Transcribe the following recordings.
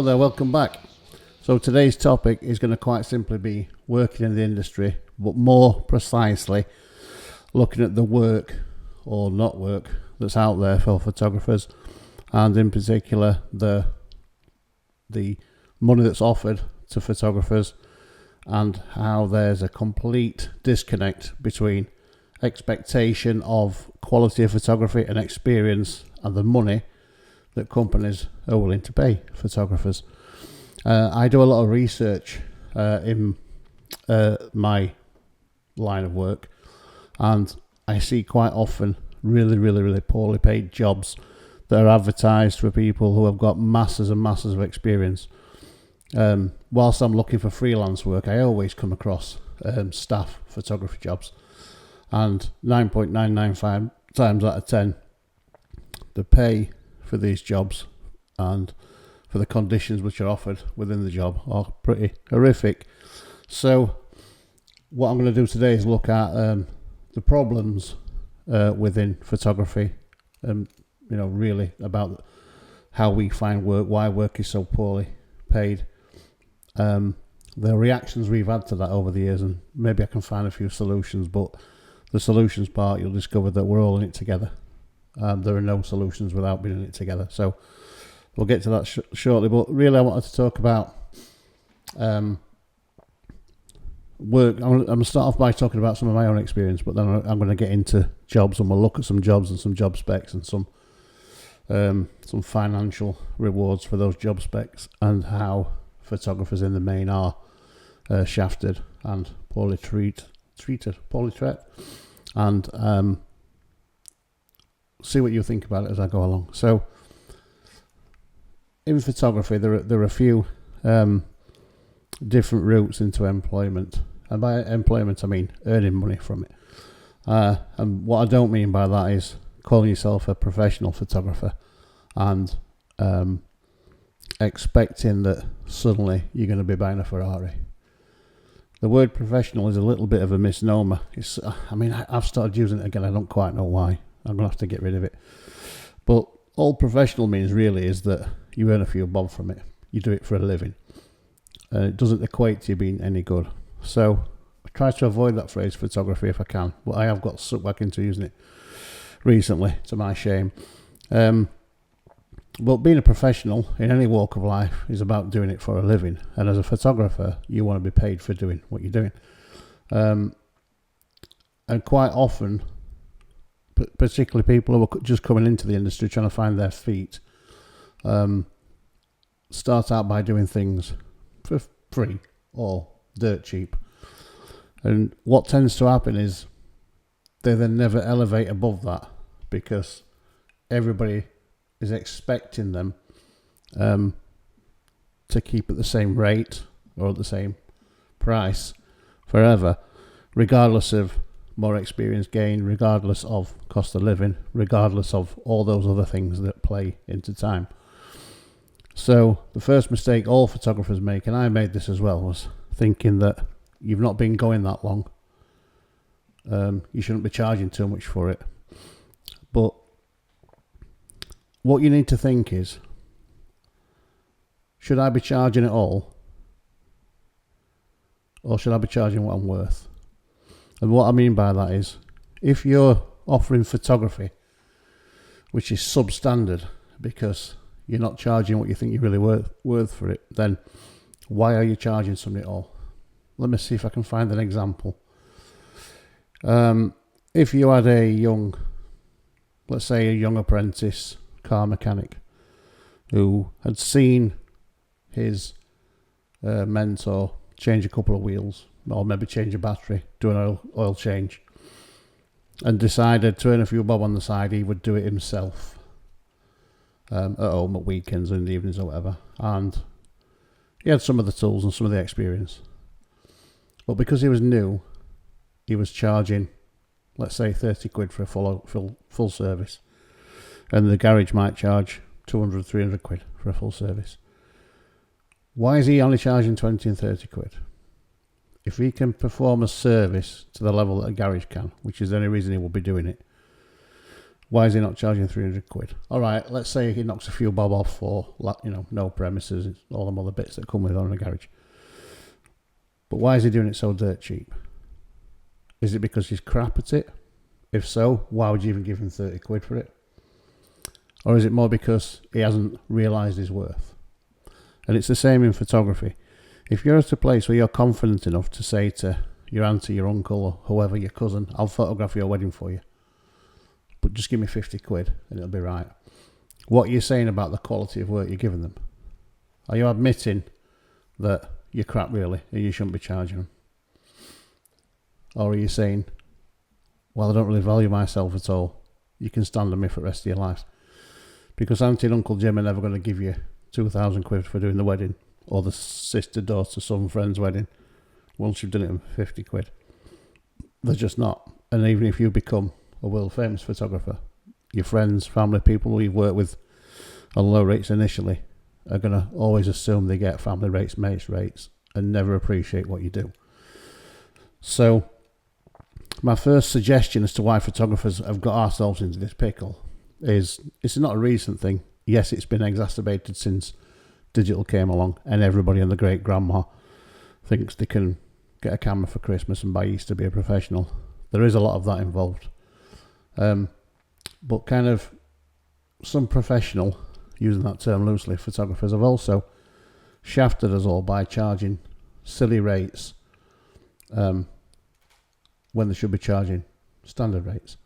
Hello there, welcome back. So today's topic is going to quite simply be working in the industry, but more precisely looking at the work or not work that's out there for photographers, and in particular the money that's offered to photographers and how there's a complete disconnect between expectation of quality of photography and experience and the money that companies are willing to pay photographers. I do a lot of research in my line of work, and I see quite often really poorly paid jobs that are advertised for people who have got masses and masses of experience. Whilst I'm looking for freelance work, I always come across staff photography jobs, and 9.995 times out of 10 the pay for these jobs and for the conditions which are offered within the job are pretty horrific. So what I'm going to do today is look at the problems within photography, really about how we find work, why work is so poorly paid, the reactions we've had to that over the years, and maybe I can find a few solutions. But the solutions part, you'll discover that we're all in it together. There are no solutions without being in it together. So we'll get to that shortly. But really, I wanted to talk about work. I'm going to start off by talking about some of my own experience, but then I'm going to get into jobs, and we'll look at some jobs and some job specs and some financial rewards for those job specs, and how photographers in the main are shafted and poorly treated, and see what you think about it as I go along. So in photography, there are a few different routes into employment, and by employment I mean earning money from it. And what I don't mean by that is calling yourself a professional photographer and expecting that suddenly you're going to be buying a Ferrari. The word professional is a little bit of a misnomer. I've started using it again. I don't quite know why. I'm going to have to get rid of it. But all professional means really is that you earn a few bob from it. You do it for a living. It doesn't equate to you being any good. So I try to avoid that phrase photography if I can. But I have got sucked back into using it recently, to my shame. But being a professional in any walk of life is about doing it for a living. And as a photographer, you want to be paid for doing what you're doing. And quite often, particularly people who are just coming into the industry trying to find their feet, start out by doing things for free or dirt cheap. And what tends to happen is they then never elevate above that, because everybody is expecting them to keep at the same rate or at the same price forever, regardless of more experience gain, regardless of cost of living, regardless of all those other things that play into time. So the first mistake all photographers make, and I made this as well, was thinking that you've not been going that long, you shouldn't be charging too much for it. But what you need to think is, should I be charging it all, or should I be charging what I'm worth? And what I mean by that is, if you're offering photography which is substandard because you're not charging what you think you're really worth for it, then why are you charging somebody at all? Let me see if I can find an example. If you had let's say a young apprentice car mechanic who had seen his mentor change a couple of wheels, or maybe change a battery, do an oil change, and decided to earn a few bob on the side, he would do it himself at home at weekends and evenings or whatever. And he had some of the tools and some of the experience. But because he was new, he was charging, let's say, 30 quid for a full service. And the garage might charge 200, 300 quid for a full service. Why is he only charging 20 and 30 quid? If he can perform a service to the level that a garage can, which is the only reason he will be doing it, Why is he not charging 300 quid? All right, let's say he knocks a few bob off for, no premises, all them other bits that come with owning a garage. But why is he doing it so dirt cheap? Is it because he's crap at it? If so, why would you even give him 30 quid for it? Or is it more because he hasn't realised his worth? And it's the same in photography. If you're at a place where you're confident enough to say to your auntie, your uncle, or whoever, your cousin, I'll photograph your wedding for you, but just give me 50 quid and it'll be right. What are you saying about the quality of work you're giving them? Are you admitting that you're crap really and you shouldn't be charging them? Or are you saying, well, I don't really value myself at all, you can stand on me for the rest of your life? Because Auntie and Uncle Jim are never going to give you 2,000 quid for doing the wedding, or the sister, daughter, son, friend's wedding, once you've done it for 50 quid. They're just not. And even if you become a world famous photographer, your friends, family, people who you've worked with on low rates initially are going to always assume they get family rates, mates rates, and never appreciate what you do. So my first suggestion as to why photographers have got ourselves into this pickle is, it's not a recent thing. Yes, it's been exacerbated since digital came along and everybody and the great grandma thinks they can get a camera for Christmas and buy Easter to be a professional. There is a lot of that involved. But kind of some professional, using that term loosely, photographers have also shafted us all by charging silly rates when they should be charging standard rates.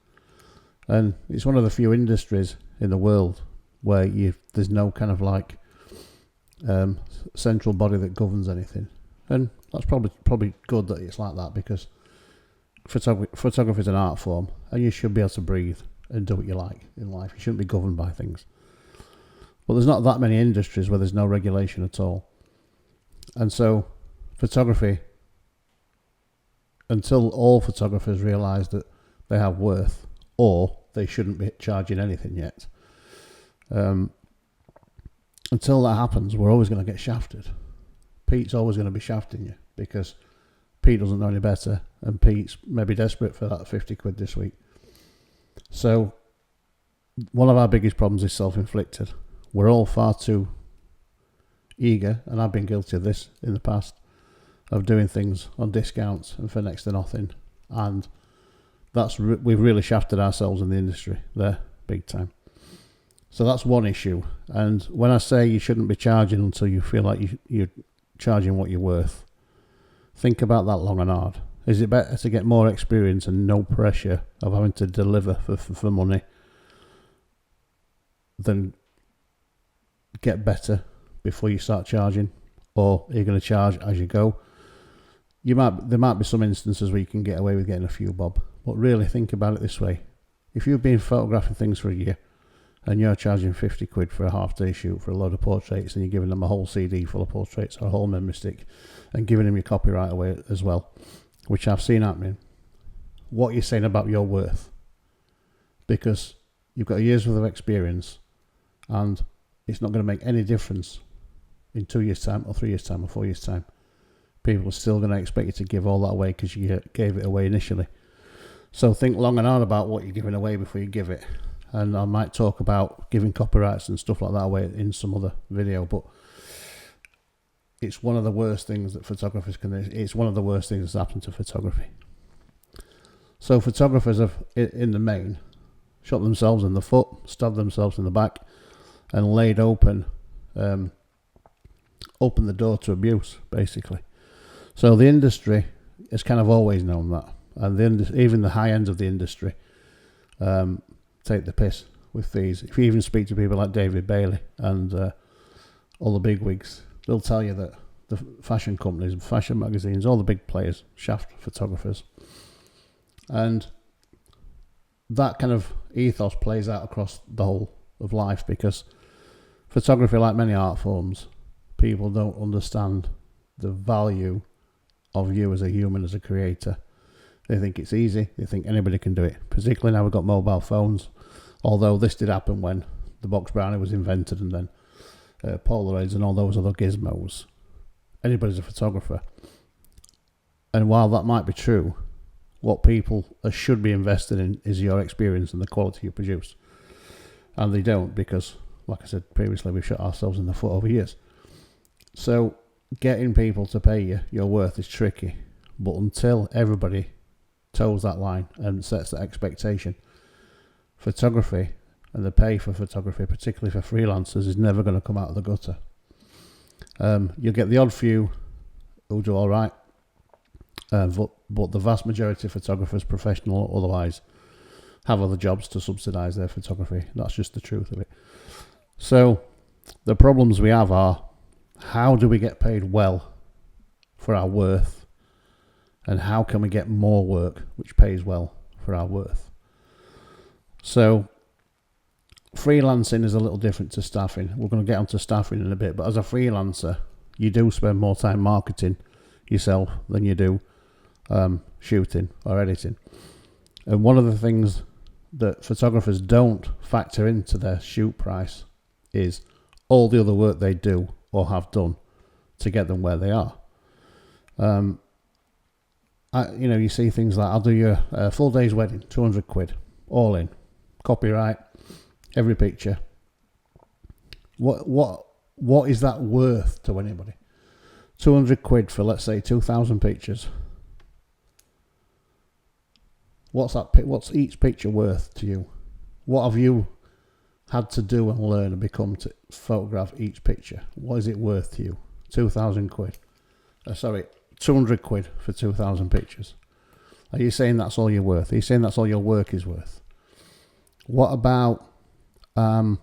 And it's one of the few industries in the world where there's no kind of like central body that governs anything. And that's probably good that it's like that, because photography is an art form and you should be able to breathe and do what you like in life. You shouldn't be governed by things. But there's not that many industries where there's no regulation at all. And so photography, until all photographers realise that they have worth, or they shouldn't be charging anything yet, until that happens, we're always going to get shafted. Pete's always going to be shafting you because Pete doesn't know any better, and Pete's maybe desperate for that 50 quid this week. So one of our biggest problems is self-inflicted. We're all far too eager, and I've been guilty of this in the past, of doing things on discounts and for next to nothing, and we've really shafted ourselves in the industry there big time. So that's one issue. And when I say you shouldn't be charging until you feel like you're charging what you're worth, think about that long and hard. Is it better to get more experience and no pressure of having to deliver for money than get better before you start charging? Or are you going to charge as you go? There might be some instances where you can get away with getting a few bob, but really think about it this way. If you've been photographing things for a year and you're charging 50 quid for a half-day shoot for a load of portraits, and you're giving them a whole CD full of portraits or a whole memory stick and giving them your copyright away as well, which I've seen happening, what you're saying about your worth? Because you've got a year's worth of experience and it's not going to make any difference in 2 years' time or 3 years' time or 4 years' time. People are still going to expect you to give all that away because you gave it away initially. So think long and hard about what you're giving away before you give it. And I might talk about giving copyrights and stuff like that away in some other video, but it's one of the worst things that photographers can do. It's one of the worst things that's happened to photography. So photographers have, in the main, shot themselves in the foot, stabbed themselves in the back, and laid open the door to abuse, basically. So the industry has kind of always known that, and even the high end of the industry take the piss with fees. If you even speak to people like David Bailey and all the big wigs, they'll tell you that the fashion companies, fashion magazines, all the big players shaft photographers. And that kind of ethos plays out across the whole of life, because photography, like many art forms, people don't understand the value of you as a human, as a creator. They think it's easy. They think anybody can do it, particularly now we've got mobile phones. Although this did happen when the box brownie was invented, and then Polaroids and all those other gizmos. Anybody's a photographer. And while that might be true, what people should be invested in is your experience and the quality you produce. And they don't, because, like I said previously, we've shot ourselves in the foot over years. So getting people to pay you your worth is tricky. But until everybody toes that line and sets that expectation, photography and the pay for photography, particularly for freelancers, is never going to come out of the gutter. You'll get the odd few who do all right, but the vast majority of photographers, professional or otherwise, have other jobs to subsidise their photography. That's just the truth of it. So the problems we have are, how do we get paid well for our worth, and how can we get more work which pays well for our worth? So freelancing is a little different to staffing. We're going to get onto staffing in a bit, but as a freelancer, you do spend more time marketing yourself than you do shooting or editing. And one of the things that photographers don't factor into their shoot price is all the other work they do or have done to get them where they are. You see things like, I'll do your full day's wedding, 200 quid, all in, copyright, every picture. What is that worth to anybody? 200 quid for, let's say, 2,000 pictures. What's each picture worth to you? What have you had to do and learn and become to photograph each picture? What is it worth to you? 2,000 quid. 200 quid for 2,000 pictures. Are you saying that's all you're worth? Are you saying that's all your work is worth? What about the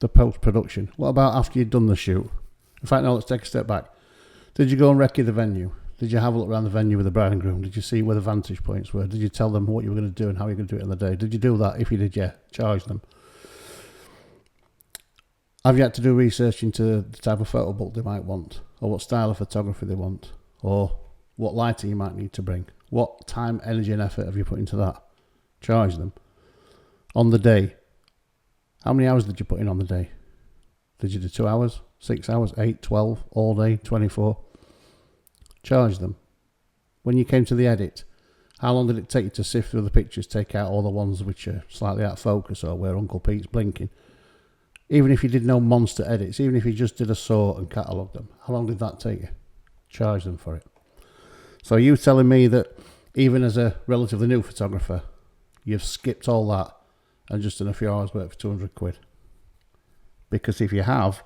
post-production? What about after you've done the shoot? In fact, now let's take a step back. Did you go and recce the venue? Did you have a look around the venue with the bride and groom? Did you see where the vantage points were? Did you tell them what you were going to do and how you were going to do it on the day? Did you do that? If you did, yeah, charge them. Have you had to do research into the type of photo book they might want, or what style of photography they want, or what lighting you might need to bring? What time, energy and effort have you put into that? Charge them. On the day, how many hours did you put in on the day? Did you do 2 hours, 6 hours, 8, 12, all day, 24? Charge them. When you came to the edit, how long did it take you to sift through the pictures, take out all the ones which are slightly out of focus or where Uncle Pete's blinking? Even if you did no monster edits, even if you just did a sort and catalogued them, how long did that take you? Charge them for it. So are you telling me that even as a relatively new photographer, you've skipped all that and just done a few hours work for 200 quid? Because if you have,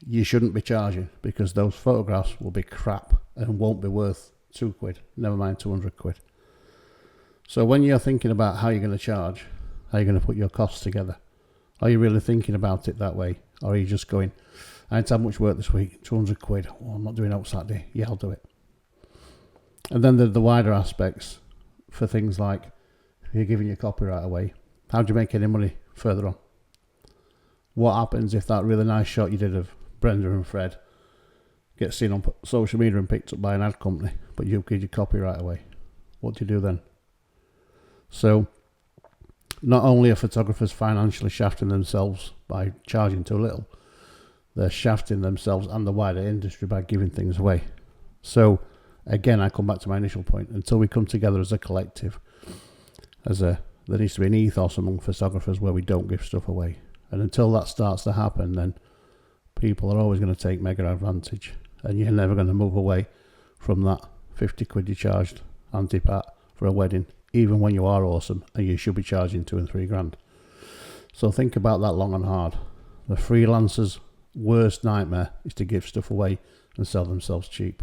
you shouldn't be charging, because those photographs will be crap and won't be worth 2 quid, never mind 200 quid. So when you're thinking about how you're going to charge, how you're going to put your costs together, are you really thinking about it that way? Or are you just going, I had to have much work this week, 200 quid, oh, I'm not doing out Saturday, yeah, I'll do it. And then the wider aspects for things like, if you're giving your copyright away, how do you make any money further on? What happens if that really nice shot you did of Brenda and Fred gets seen on social media and picked up by an ad company, but you give your copyright away? What do you do then? So not only are photographers financially shafting themselves by charging too little, they're shafting themselves and the wider industry by giving things away. So again, I come back to my initial point. Until we come together as a collective, there needs to be an ethos among photographers where we don't give stuff away. And until that starts to happen, then people are always going to take mega advantage, and you're never going to move away from that 50 quid you charged anti-pat for a wedding, even when you are awesome and you should be charging 2 and 3 grand. So think about that long and hard. The freelancer's worst nightmare is to give stuff away and sell themselves cheap.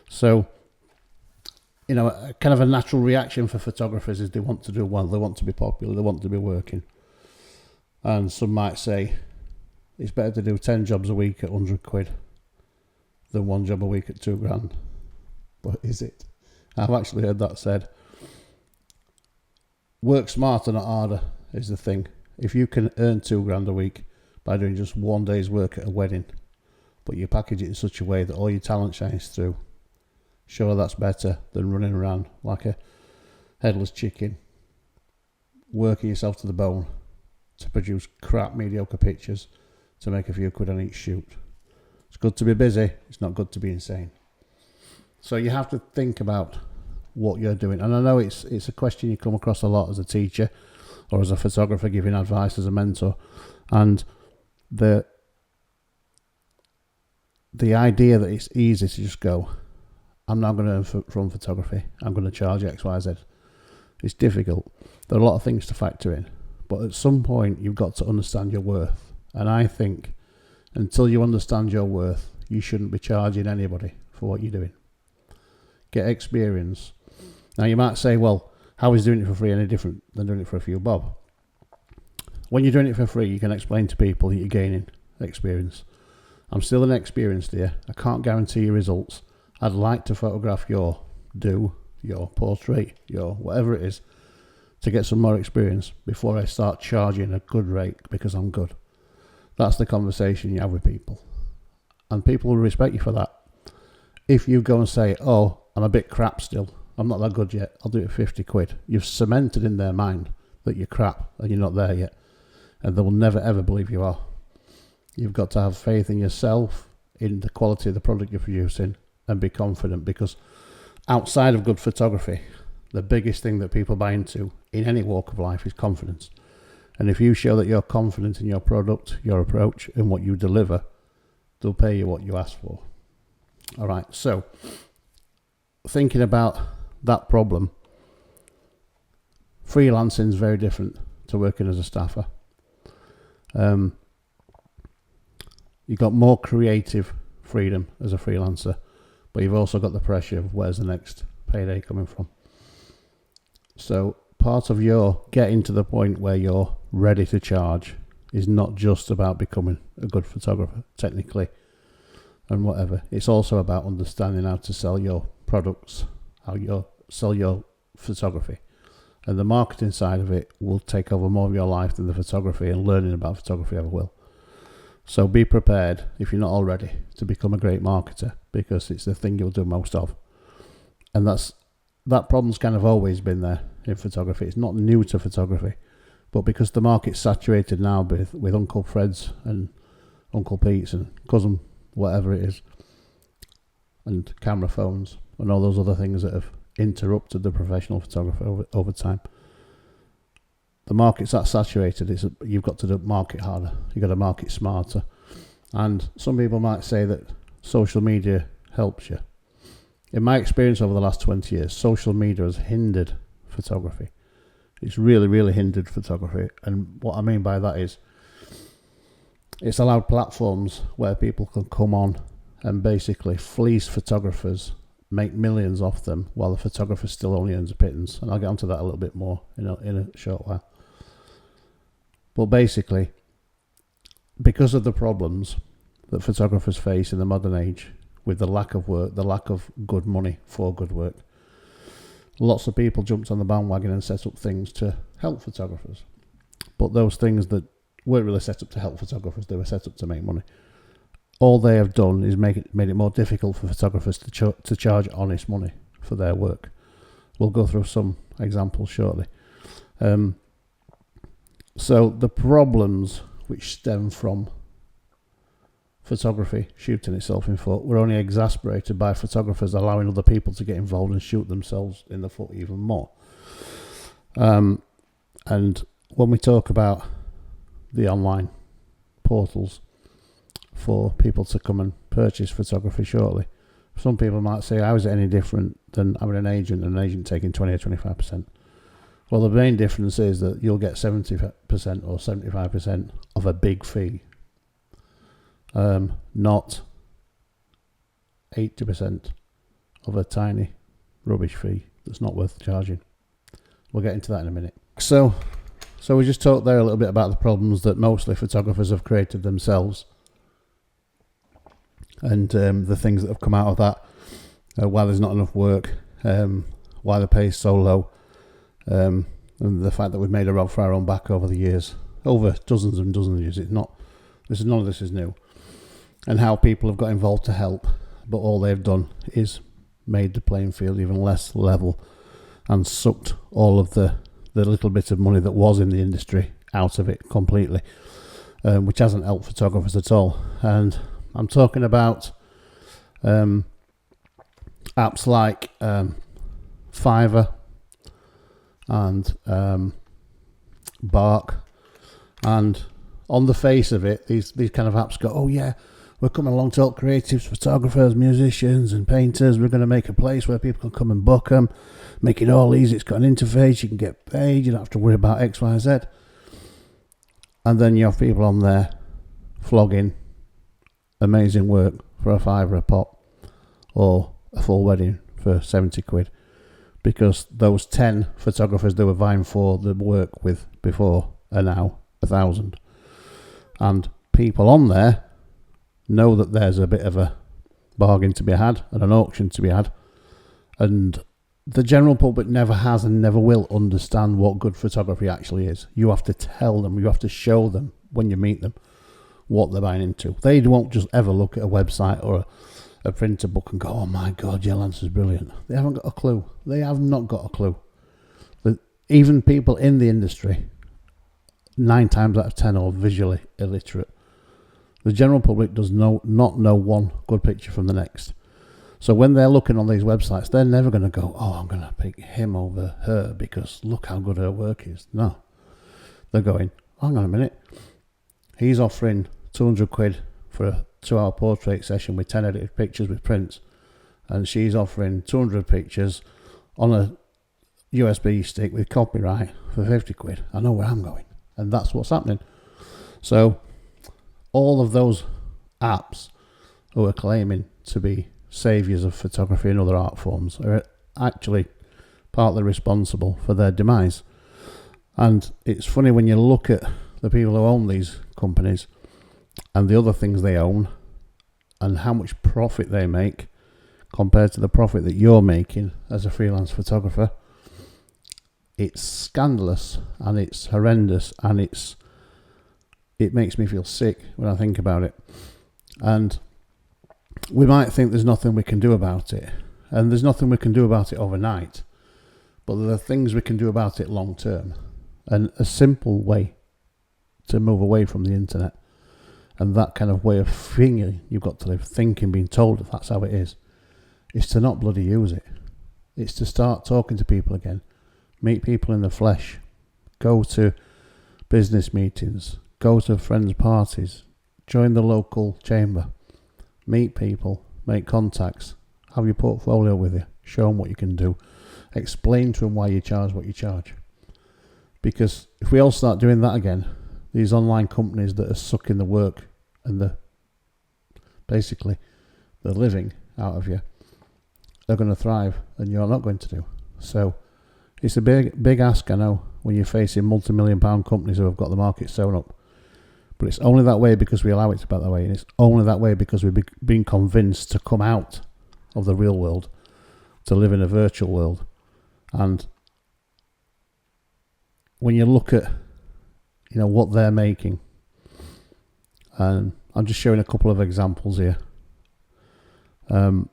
So, kind of a natural reaction for photographers is they want to do well, they want to be popular, they want to be working. And some might say it's better to do 10 jobs a week at 100 quid than 1 job a week at 2 grand. But is it? I've actually heard that said. Work smarter, not harder, is the thing. If you can earn 2 grand a week by doing just 1 day's work at a wedding, but you package it in such a way that all your talent shines through, sure, that's better than running around like a headless chicken, working yourself to the bone to produce crap, mediocre pictures to make a few quid on each shoot. It's good to be busy, it's not good to be insane. So you have to think about what you're doing. And I know it's a question you come across a lot as a teacher or as a photographer giving advice, as a mentor, and the idea that it's easy to just go, I'm not going to run photography, I'm going to charge X, Y, Z. It's difficult. There are a lot of things to factor in, but at some point you've got to understand your worth. And I think until you understand your worth, you shouldn't be charging anybody for what you're doing. Get experience. Now you might say, well, how is doing it for free any different than doing it for a few bob? When you're doing it for free, you can explain to people that you're gaining experience. I'm still inexperienced here. I can't guarantee you results. I'd like to photograph your portrait, your whatever it is, to get some more experience before I start charging a good rate because I'm good. That's the conversation you have with people. And people will respect you for that. If you go and say, oh, I'm a bit crap still, I'm not that good yet, I'll do it for 50 quid. You've cemented in their mind that you're crap and you're not there yet. And they will never ever believe you are. You've got to have faith in yourself, in the quality of the product you're producing, and be confident, because outside of good photography, the biggest thing that people buy into in any walk of life is confidence. And if you show that you're confident in your product, your approach, and what you deliver, they'll pay you what you ask for. All right, so thinking about that problem, freelancing is very different to working as a staffer. You've got more creative freedom as a freelancer, but you've also got the pressure of where's the next payday coming from. So part of your getting to the point where you're ready to charge is not just about becoming a good photographer technically and whatever. It's also about understanding how to sell your products, how you sell your photography. And the marketing side of it will take over more of your life than the photography, and learning about photography ever will. So be prepared, if you're not already, to become a great marketer, because it's the thing you'll do most of. And that problem's kind of always been there in photography. It's not new to photography, but because the market's saturated now with Uncle Fred's and Uncle Pete's and cousin whatever it is, and camera phones and all those other things that have interrupted the professional photographer over time. The market's that saturated. You've got to market harder. You've got to market smarter. And some people might say that social media helps you. In my experience over the last 20 years, social media has hindered photography. It's really, really hindered photography. And what I mean by that is it's allowed platforms where people can come on and basically fleece photographers, make millions off them, while the photographer still only earns a pittance. And I'll get onto that a little bit more in a short while. But basically, because of the problems that photographers face in the modern age, with the lack of work, the lack of good money for good work, lots of people jumped on the bandwagon and set up things to help photographers. But those things that weren't really set up to help photographers, they were set up to make money. All they have done is made it more difficult for photographers to charge honest money for their work. We'll go through some examples shortly. So the problems which stem from photography shooting itself in foot were only exacerbated by photographers allowing other people to get involved and shoot themselves in the foot even more. And when we talk about the online portals for people to come and purchase photography shortly, some people might say, how is it any different than having an agent and an agent taking 20 or 25%? Well, the main difference is that you'll get 70% or 75% of a big fee, not 80% of a tiny rubbish fee that's not worth charging. We'll get into that in a minute. So we just talked there a little bit about the problems that mostly photographers have created themselves, and the things that have come out of that, why there's not enough work, why the pay is so low, and the fact that we've made a rod for our own back over the years, over dozens and dozens of years. None of this is new, and how people have got involved to help, but all they've done is made the playing field even less level and sucked all of the little bit of money that was in the industry out of it completely, which hasn't helped photographers at all. And I'm talking about apps like Fiverr and Bark, and on the face of it, these kind of apps go, oh yeah, we're coming along to help creatives, photographers, musicians and painters. We're going to make a place where people can come and book them, make it all easy. It's got an interface, you can get paid, you don't have to worry about X, Y, Z. And then you have people on there flogging amazing work for a fiver a pop, or a full wedding for 70 quid, because those 10 photographers they were vying for the work with before are now 1,000. And people on there know that there's a bit of a bargain to be had and an auction to be had, and the general public never has and never will understand what good photography actually is. You have to tell them, you have to show them when you meet them what they're buying into. They won't just ever look at a website or a printer book and go, oh my god, your Lance is brilliant. They haven't got a clue. They have not got a clue. Even people in the industry, 9 times out of 10 are visually illiterate. The general public does not know one good picture from the next. So when they're looking on these websites, they're never going to go, oh, I'm going to pick him over her because look how good her work is. No. They're going, hang on a minute. He's offering 200 quid for a 2-hour portrait session with 10 edited pictures with prints. And she's offering 200 pictures on a USB stick with copyright for 50 quid. I know where I'm going. And that's what's happening. So all of those apps who are claiming to be saviours of photography and other art forms are actually partly responsible for their demise. And it's funny when you look at the people who own these companies and the other things they own and how much profit they make compared to the profit that you're making as a freelance photographer. It's scandalous and it's horrendous, and it makes me feel sick when I think about it. And we might think there's nothing we can do about it, and there's nothing we can do about it overnight, but there are things we can do about it long term. And a simple way to move away from the internet and that kind of way of thinking you've got to live, thinking, being told that that's how it is to not bloody use it. It's to start talking to people again, meet people in the flesh, go to business meetings, go to friends' parties, join the local chamber, meet people, make contacts, have your portfolio with you, show them what you can do, explain to them why you charge what you charge. Because if we all start doing that again, these online companies that are sucking the work and the living out of you, they're going to thrive and you're not going to do. So it's a big ask, I know, when you're facing multi-million-pound companies who have got the market sewn up. But it's only that way because we allow it to be that way, and it's only that way because we've been convinced to come out of the real world, to live in a virtual world. And when you look at, what they're making, and I'm just showing a couple of examples here, but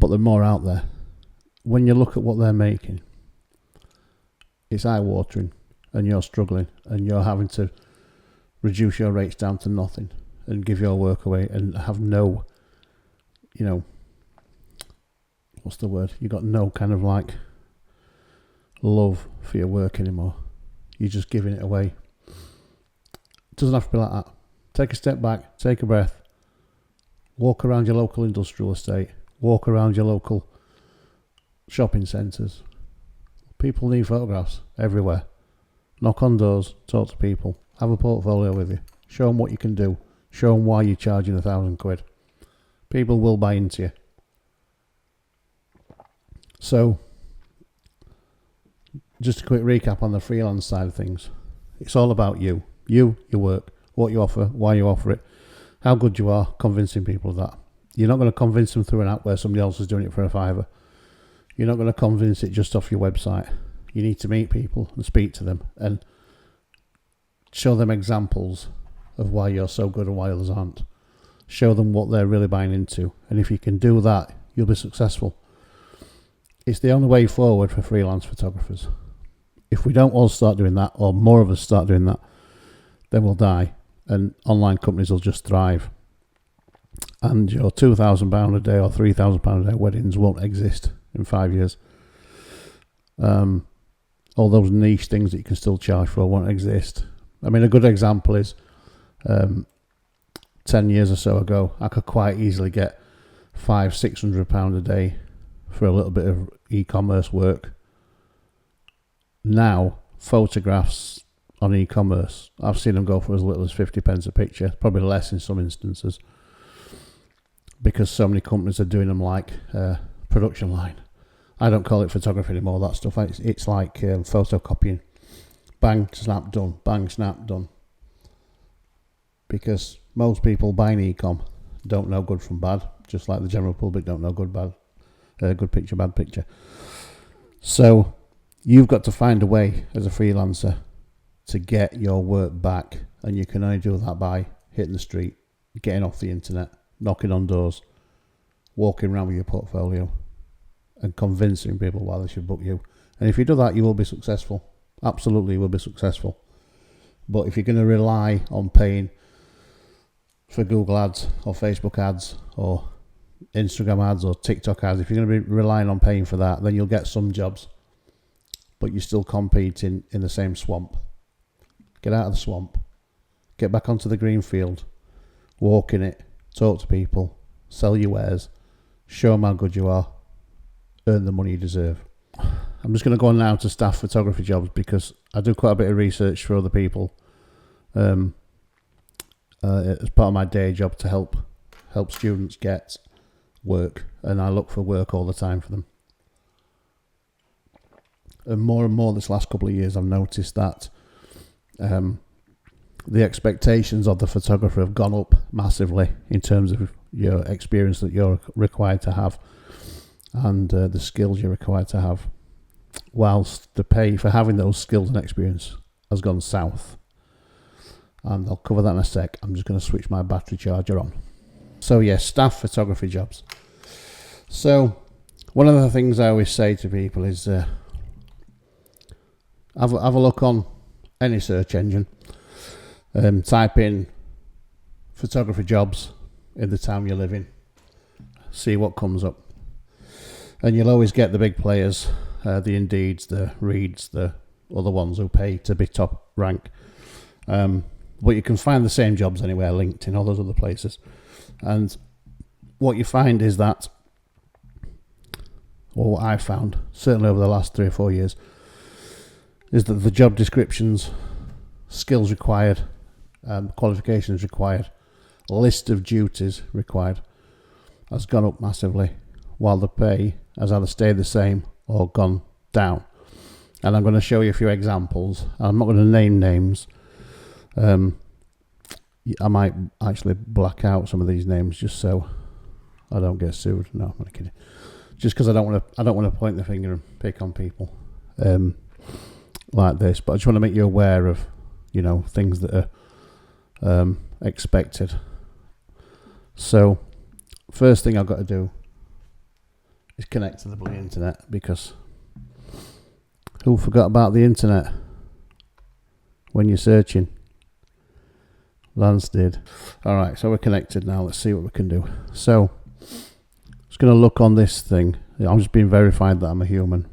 there are more out there. When you look at what they're making, it's eye-watering, and you're struggling, and you're having to reduce your rates down to nothing and give your work away and have no, what's the word? You got no kind of like love for your work anymore. You're just giving it away. It doesn't have to be like that. Take a step back, take a breath, walk around your local industrial estate, walk around your local shopping centres. People need photographs everywhere. Knock on doors, talk to people, have a portfolio with you, show them what you can do, show them why you're charging 1,000 quid. People will buy into you. So, just a quick recap on the freelance side of things. It's all about you, your work, what you offer, why you offer it, how good you are, convincing people of that. You're not going to convince them through an app where somebody else is doing it for a fiver. You're not going to convince it just off your website. You need to meet people and speak to them and show them examples of why you're so good and why others aren't. Show them what they're really buying into. And if you can do that, you'll be successful. It's the only way forward for freelance photographers. If we don't all start doing that, or more of us start doing that, then we'll die and online companies will just thrive. And your £2,000 a day or £3,000 a day weddings won't exist in 5 years. All those niche things that you can still charge for won't exist. I mean, a good example is 10 years or so ago, I could quite easily get £500-600 a day for a little bit of e-commerce work. Now, photographs on e-commerce, I've seen them go for as little as 50p a picture, probably less in some instances, because so many companies are doing them like production line. I don't call it photography anymore, that stuff. It's like photocopying. Bang, snap, done. Bang, snap, done. Because most people buying e-com don't know good from bad, just like the general public don't know good picture, bad picture. So you've got to find a way as a freelancer to get your work back, and you can only do that by hitting the street, getting off the internet, knocking on doors, walking around with your portfolio, and convincing people why they should book you. And if you do that, you will be successful. Absolutely, you will be successful. But if you're going to rely on paying for Google ads or Facebook ads or Instagram ads or TikTok ads, if you're going to be relying on paying for that, then you'll get some jobs, but you're still competing in the same swamp. Get out of the swamp, get back onto the green field, walk in it, talk to people, sell your wares, show them how good you are, earn the money you deserve. I'm just going to go on now to staff photography jobs, because I do quite a bit of research for other people as part of my day job to help students get work, and I look for work all the time for them. And more this last couple of years, I've noticed that the expectations of the photographer have gone up massively in terms of your experience that you're required to have, and the skills you're required to have, whilst the pay for having those skills and experience has gone south. And I'll cover that in a sec. I'm just going to switch my battery charger on. So yes, staff photography jobs. So one of the things I always say to people is have a look on any search engine, type in photography jobs in the town you live in, see what comes up. And you'll always get the big players, the Indeeds, the Reeds, the other ones who pay to be top rank. But you can find the same jobs anywhere, LinkedIn, all those other places. And what you find is that, or what I've found, certainly over the last 3 or 4 years, is that the job descriptions, skills required, qualifications required, list of duties required has gone up massively, while the pay has either stayed the same or gone down. And I'm going to show you a few examples. I'm not going to name names. I might actually black out some of these names just so I don't get sued. No, I'm not kidding. Just because I don't want to point the finger and pick on people like this. But I just want to make you aware of, things that are expected. So first thing I've got to do is connect to the bloody internet, because who forgot about the internet when you're searching? Lance did. Alright, so we're connected now. Let's see what we can do. So just going to look on this thing. I'm just being verified that I'm a human.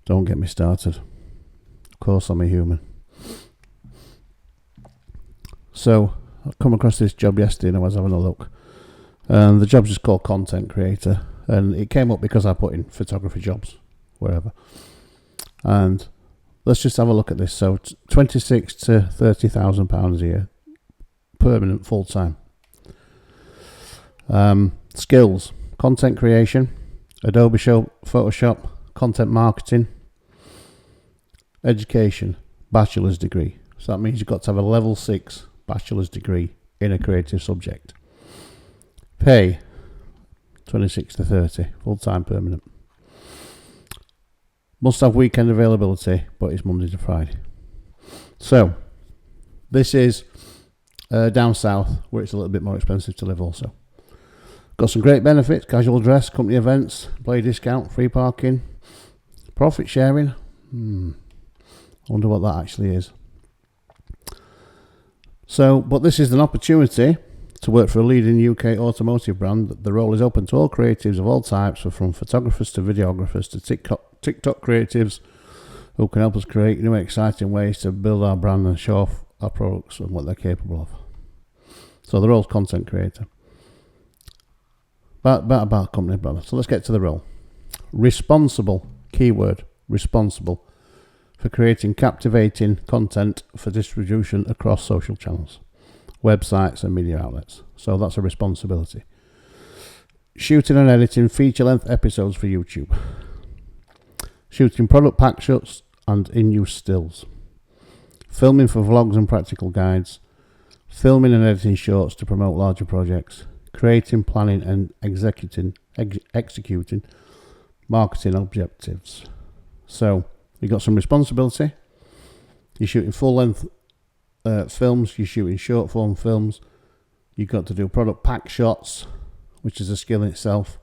Don't get me started. Of course I'm a human. So I come across this job yesterday and I was having a look. And the job's just called content creator. And it came up because I put in photography jobs, wherever. And let's just have a look at this. So 26 to 30,000 pounds a year, permanent, full time. Skills: content creation, Adobe Photoshop, content marketing. Education: bachelor's degree. So that means you've got to have a level 6 bachelor's degree in a creative subject. Pay: 26 to 30, full time, permanent. Must have weekend availability, but it's Monday to Friday. So this is down south, where it's a little bit more expensive to live also. Got some great benefits: casual dress, company events, employee discount, free parking, profit sharing. I wonder what that actually is. So, but this is an opportunity To work for a leading UK automotive brand, the role is open to all creatives of all types, from photographers to videographers to TikTok creatives who can help us create new exciting ways to build our brand and show off our products and what they're capable of. So the role's content creator. About company brother. So let's get to the role. Responsible, keyword, responsible, for creating captivating content for distribution across social channels, websites and media outlets. So that's a responsibility. Shooting and editing feature-length episodes for YouTube. Shooting product pack shots and in-use stills. Filming for vlogs and practical guides. Filming and editing shorts to promote larger projects. Creating, planning and executing marketing objectives. So you've got some responsibility. You're shooting full-length films. You're shooting short-form films. You've got to do product pack shots, which is a skill in itself.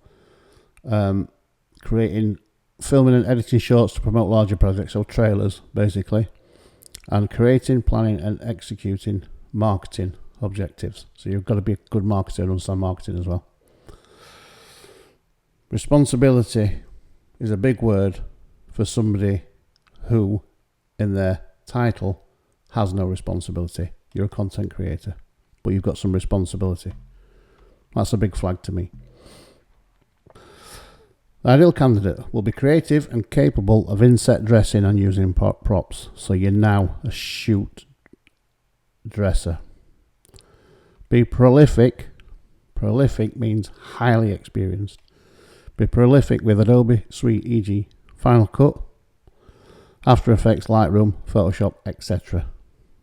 Filming and editing shorts to promote larger projects, so trailers, basically. And creating, planning and executing marketing objectives. So you've got to be a good marketer and understand marketing as well. Responsibility is a big word for somebody who, in their title, has no responsibility. You're a content creator, but you've got some responsibility. That's a big flag to me. The ideal candidate will be creative and capable of inset dressing and using props. So you're now a shoot dresser. Be prolific. Prolific means highly experienced. Be prolific with Adobe Suite, e.g. Final Cut, After Effects, Lightroom, Photoshop, etc.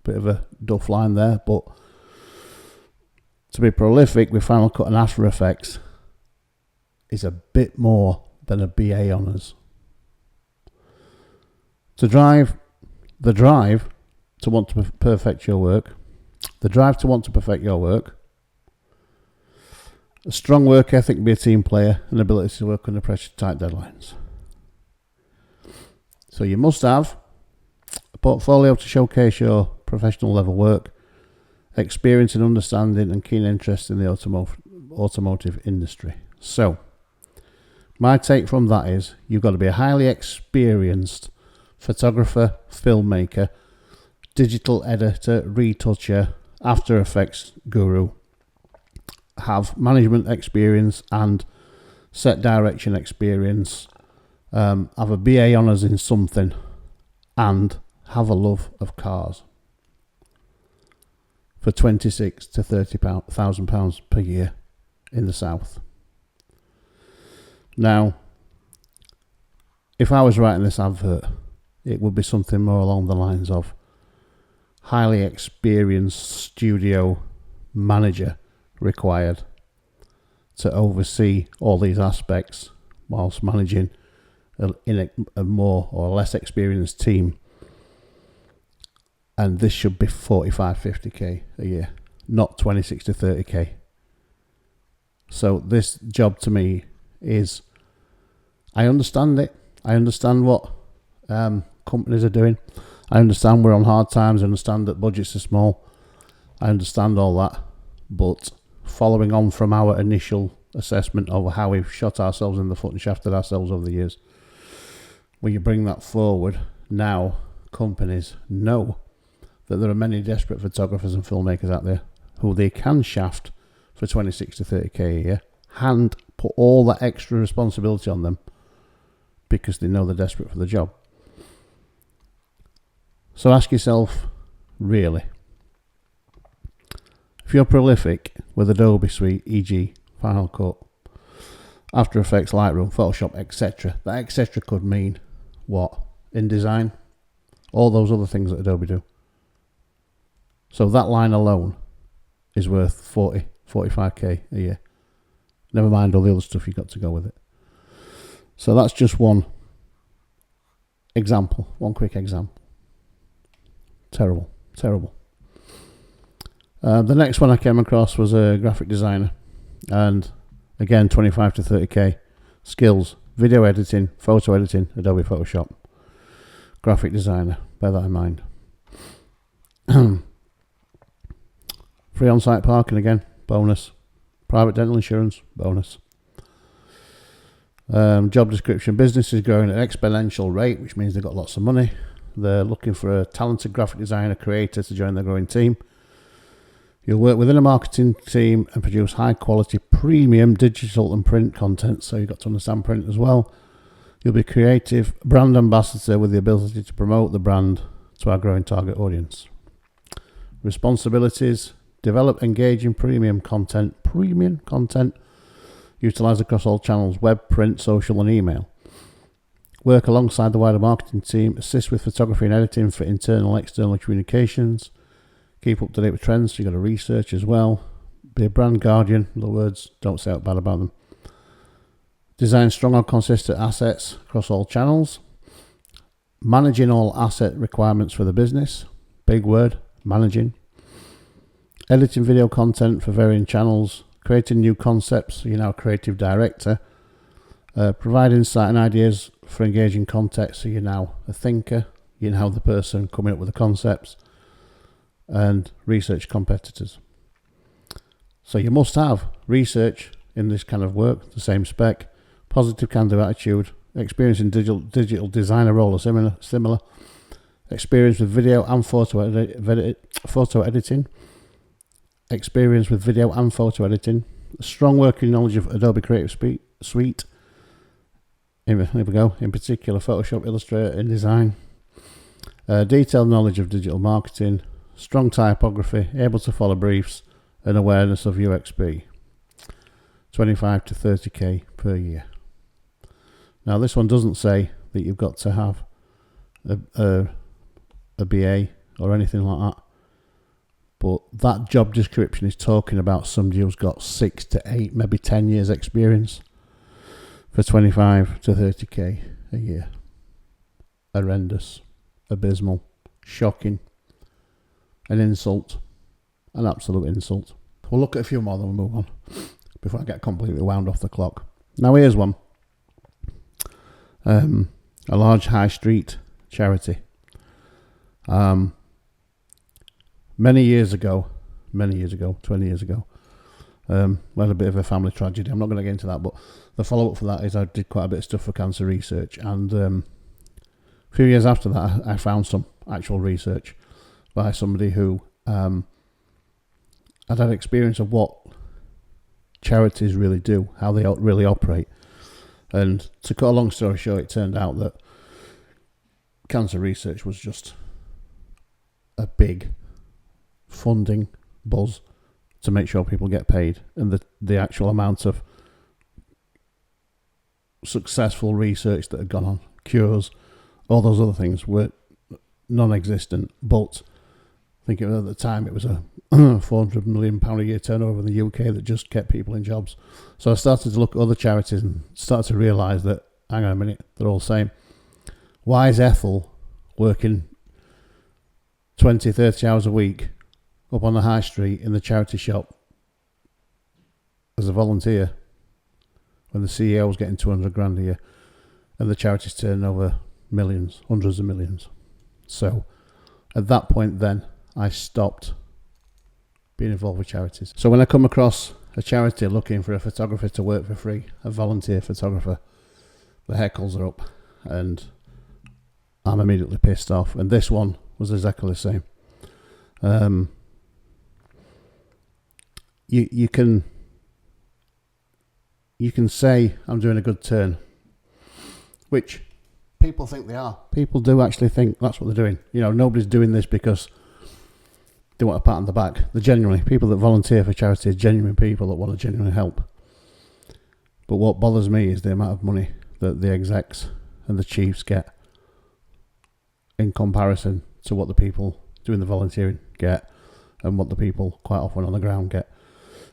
Bit of a duff line there, but to be prolific with Final Cut and After Effects is a bit more than a BA honours. The drive to want to perfect your work. The drive to want to perfect your work. A strong work ethic, be a team player, and ability to work under pressure to tight deadlines. So you must have a portfolio to showcase your professional level work, experience and understanding and keen interest in the automotive industry. So my take from that is you've got to be a highly experienced photographer, filmmaker, digital editor, retoucher, After Effects guru, have management experience and set direction experience, have a BA honours in something, and have a love of cars for £26,000 to £30,000 per year in the south. Now, if I was writing this advert, it would be something more along the lines of highly experienced studio manager required to oversee all these aspects whilst managing a more or less experienced team. And this should be 45-50k a year, not 26 to 30k. So this job to me is, I understand it. I understand what companies are doing. I understand we're on hard times. I understand that budgets are small. I understand all that. But following on from our initial assessment of how we've shot ourselves in the foot and shafted ourselves over the years, when you bring that forward, now companies know that there are many desperate photographers and filmmakers out there who they can shaft for 26 to 30k a year and put all that extra responsibility on them because they know they're desperate for the job. So ask yourself, really, if you're prolific with Adobe Suite, e.g. Final Cut, After Effects, Lightroom, Photoshop, etc., that etc. could mean what? InDesign, all those other things that Adobe do. So that line alone is worth 40, 45k a year. Never mind all the other stuff you've got to go with it. So that's just one example, one quick example. Terrible, terrible. The next one I came across was a graphic designer, and again 25 to 30k. Skills: video editing, photo editing, Adobe Photoshop. Graphic designer, bear that in mind. Free on-site parking again, bonus. Private dental insurance, bonus. Job description, business is growing at an exponential rate, which means they've got lots of money. They're looking for a talented graphic designer creator to join their growing team. You'll work within a marketing team and produce high quality premium digital and print content, so you've got to understand print as well. You'll be creative brand ambassador with the ability to promote the brand to our growing target audience. Responsibilities, develop engaging premium content, utilised across all channels, web, print, social and email. Work alongside the wider marketing team, assist with photography and editing for internal and external communications. Keep up to date with trends, so you've got to research as well. Be a brand guardian, in other words, don't say out bad about them. Design strong and consistent assets across all channels. Managing all asset requirements for the business. Big word, managing. Editing video content for varying channels. Creating new concepts, so you're now a creative director. Provide insight and ideas for engaging context, so you're now a thinker. You're now the person coming up with the concepts. And research competitors. So you must have research in this kind of work, the same spec, positive can-do attitude, experience in digital designer role or similar, experience with video and photo editing, experience with video and photo editing, strong working knowledge of Adobe Creative Suite, here we go, in particular Photoshop, Illustrator, InDesign, detailed knowledge of digital marketing, strong typography, able to follow briefs, and awareness of UXB. 25 to 30k per year. Now this one doesn't say that you've got to have a BA or anything like that, but that job description is talking about somebody who's got 6 to 8, maybe 10 years experience for 25 to 30k a year. Horrendous, abysmal, shocking. An insult, an absolute insult. We'll look at a few more, then we'll move on before I get completely wound off the clock. Now here's one. A large high street charity. Many years ago, 20 years ago, we had a bit of a family tragedy. I'm not going to get into that, but the follow-up for that is I did quite a bit of stuff for cancer research, and a few years after that I found some actual research by somebody who had had experience of what charities really do, how they really operate. And to cut a long story short, it turned out that cancer research was just a big funding buzz to make sure people get paid, and the actual amount of successful research that had gone on, cures, all those other things were non-existent. But I think at the time it was a £400 million a year turnover in the UK that just kept people in jobs. So I started to look at other charities and started to realise that, hang on a minute, they're all the same. Why is Ethel working 20, 30 hours a week up on the high street in the charity shop as a volunteer when the CEO was getting 200 grand a year and the charity's turning over millions, hundreds of millions? So at that point then, I stopped being involved with charities. So when I come across a charity looking for a photographer to work for free, a volunteer photographer, the heckles are up and I'm immediately pissed off. And this one was exactly the same. You can say I'm doing a good turn, which people think they are. People do actually think that's what they're doing. You know, nobody's doing this because they want a pat on the back. They're genuinely, people that volunteer for charity are genuine people that want to genuinely help. But what bothers me is the amount of money that the execs and the chiefs get in comparison to what the people doing the volunteering get and what the people quite often on the ground get.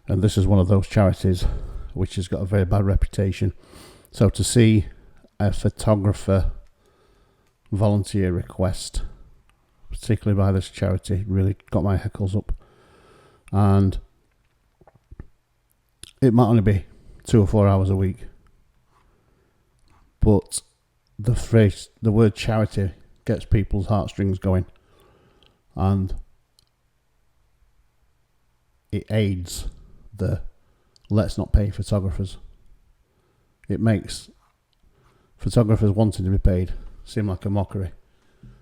And this is one of those charities which has got a very bad reputation. So to see a photographer volunteer request, particularly by this charity, really got my heckles up. And it might only be 2 or 4 hours a week, but the word charity gets people's heartstrings going, and it aids the let's not pay photographers. It makes photographers wanting to be paid seem like a mockery.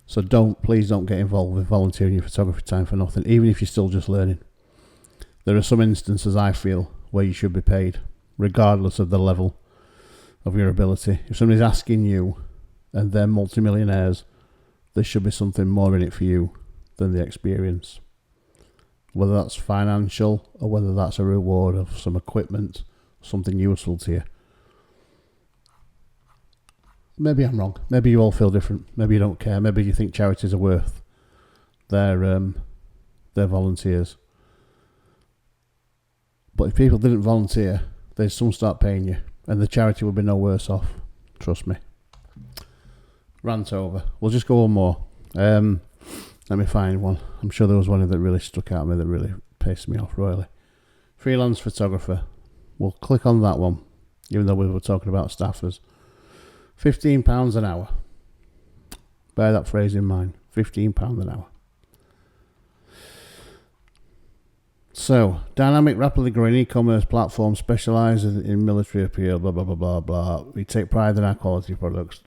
So please don't get involved with volunteering your photography time for nothing, even if you're still just learning. There are some instances, I feel, where you should be paid, regardless of the level of your ability. If somebody's asking you and they're multimillionaires, there should be something more in it for you than the experience. Whether that's financial or whether that's a reward of some equipment, something useful to you. Maybe I'm wrong. Maybe you all feel different. Maybe you don't care. Maybe you think charities are worth their volunteers. But if people didn't volunteer, they'd soon start paying you, and the charity would be no worse off. Trust me. Rant over. We'll just go one more. Let me find one. I'm sure there was one that really stuck out at me that really pissed me off royally. Freelance photographer. We'll click on that one, even though we were talking about staffers. £15 an hour. Bear that phrase in mind. £15 an hour. So, dynamic, rapidly growing e-commerce platform specialising in military appeal, blah, blah, blah, blah, blah. We take pride in our quality products.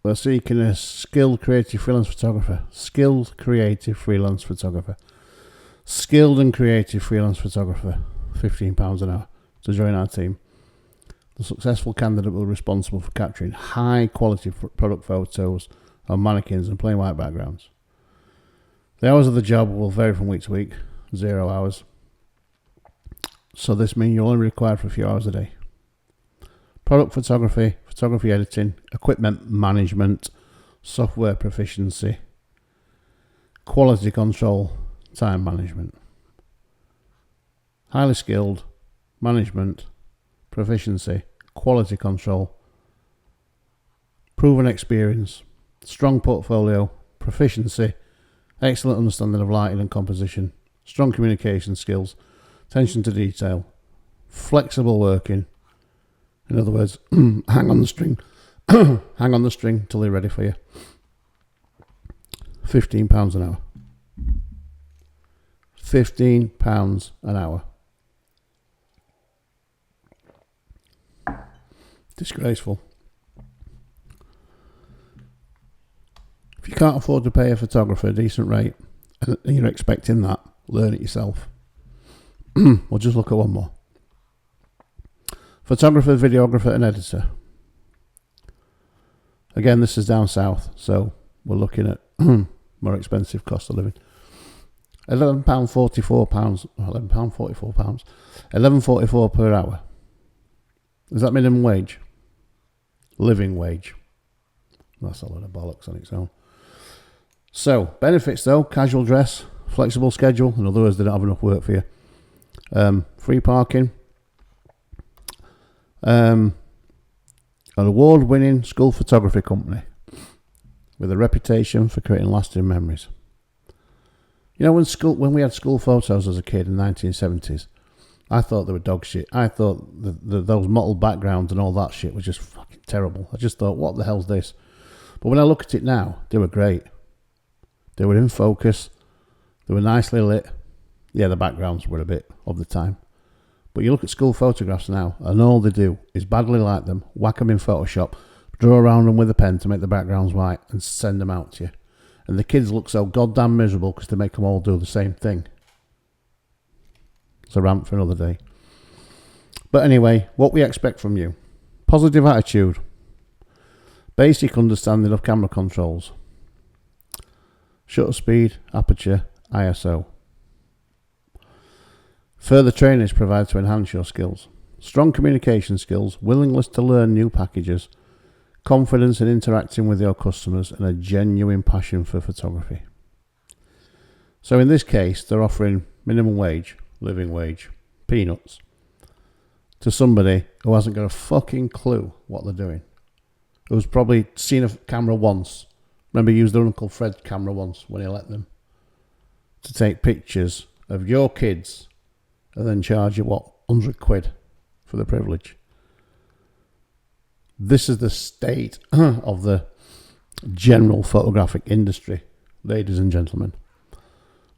We're seeking a skilled creative freelance photographer. Skilled creative freelance photographer. Skilled and creative freelance photographer. £15 an hour to join our team. The successful candidate will be responsible for capturing high quality product photos on mannequins and plain white backgrounds. The hours of the job will vary from week to week, 0 hours. So this means you're only required for a few hours a day. Product photography, photography editing, equipment management, software proficiency, quality control, time management. Highly skilled, management, proficiency, quality control, proven experience, strong portfolio, proficiency, excellent understanding of lighting and composition, strong communication skills, attention to detail, flexible working. In other words, hang on the string. Hang on the string till they're ready for you. £15 an hour. £15 an hour. Disgraceful. If you can't afford to pay a photographer a decent rate and you're expecting that, learn it yourself. We'll just look at one more. Photographer, videographer and editor. Again, this is down south, so we're looking at more expensive cost of living. £11.44 per hour. Is that minimum wage? Living wage. That's a lot of bollocks on its own. So, benefits though, casual dress, flexible schedule, in other words, they don't have enough work for you. Free parking. An award-winning school photography company with a reputation for creating lasting memories. You know, when we had school photos as a kid in the 1970s, I thought they were dog shit. I thought those mottled backgrounds and all that shit was just fucking terrible. I just thought, what the hell's this? But when I look at it now, they were great. They were in focus. They were nicely lit. Yeah, the backgrounds were a bit of the time. But you look at school photographs now, and all they do is badly light them, whack them in Photoshop, draw around them with a pen to make the backgrounds white, and send them out to you. And the kids look so goddamn miserable because they make them all do the same thing. It's a rant for another day. But anyway, what we expect from you. Positive attitude. Basic understanding of camera controls. Shutter speed, aperture, ISO. Further training is provided to enhance your skills. Strong communication skills, willingness to learn new packages, confidence in interacting with your customers, and a genuine passion for photography. So in this case, they're offering minimum wage, living wage, peanuts, to somebody who hasn't got a fucking clue what they're doing. Who's probably seen a camera once. Remember, used their Uncle Fred camera once when he let them to take pictures of your kids and then charge you, what, £100 for the privilege. This is the state of the general photographic industry, ladies and gentlemen.